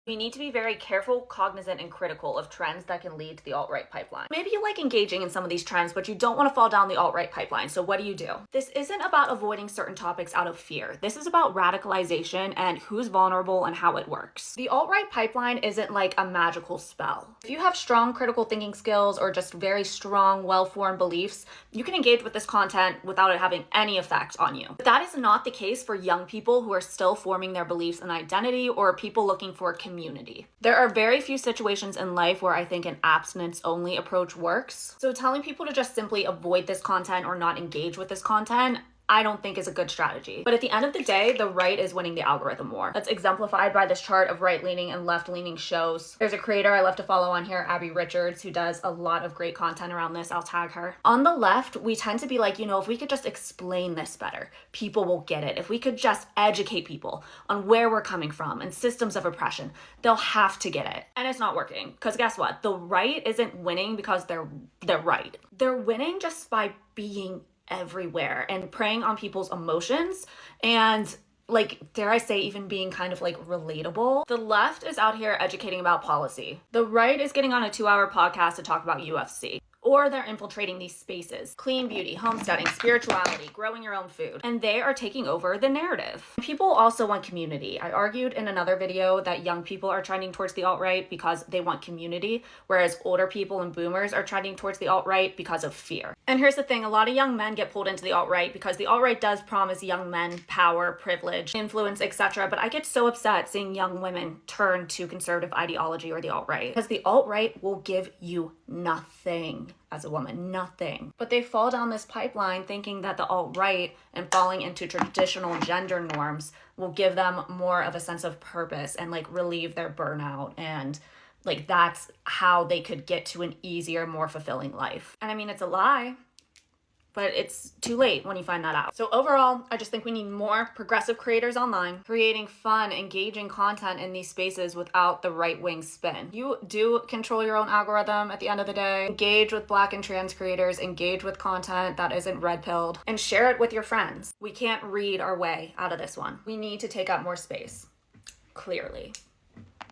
We need to be very careful, cognizant, and critical of trends that can lead to the alt-right pipeline. Maybe you like engaging in some of these trends, but you don't want to fall down the alt-right pipeline, so what do? This isn't about avoiding certain topics out of fear. This is about radicalization and who's vulnerable and how it works. The alt-right pipeline isn't like a magical spell. If you have strong critical thinking skills or just very strong, well-formed beliefs, you can engage with this content without it having any effect on you. But that is not the case for young people who are still forming their beliefs and identity, or people looking for community. There are very few situations in life where I think an abstinence-only approach works. So telling people to just simply avoid this content or not engage with this content, I don't think is a good strategy. But at the end of the day, the right is winning the algorithm war. That's exemplified by this chart of right-leaning and left-leaning shows. There's a creator I love to follow on here, Abby Richards, who does a lot of great content around this. I'll tag her. On the left, we tend to be like, if we could just explain this better, people will get it. If we could just educate people on where we're coming from and systems of oppression, they'll have to get it. And it's not working, because guess what? The right isn't winning because they're right. They're winning just by being everywhere and preying on people's emotions and, like, dare I say, even being kind of like relatable. The left is out here educating about policy. The right is getting on a 2-hour podcast to talk about UFC. Or they're infiltrating these spaces, clean beauty, homesteading, spirituality, growing your own food, and they are taking over the narrative. People also want community. I argued in another video that young people are trending towards the alt-right because they want community, whereas older people and boomers are trending towards the alt-right because of fear. And here's the thing, a lot of young men get pulled into the alt-right because the alt-right does promise young men power, privilege, influence, etc. But I get so upset seeing young women turn to conservative ideology or the alt-right, because the alt-right will give you nothing. As a woman, nothing. But they fall down this pipeline thinking that the alt-right and falling into traditional gender norms will give them more of a sense of purpose and like relieve their burnout, and like that's how they could get to an easier, more fulfilling life. And I mean, it's a lie, but it's too late when you find that out. So overall, I just think we need more progressive creators online, creating fun, engaging content in these spaces without the right-wing spin. You do control your own algorithm at the end of the day. Engage with Black and trans creators, engage with content that isn't red-pilled, and share it with your friends. We can't read our way out of this one. We need to take up more space, clearly.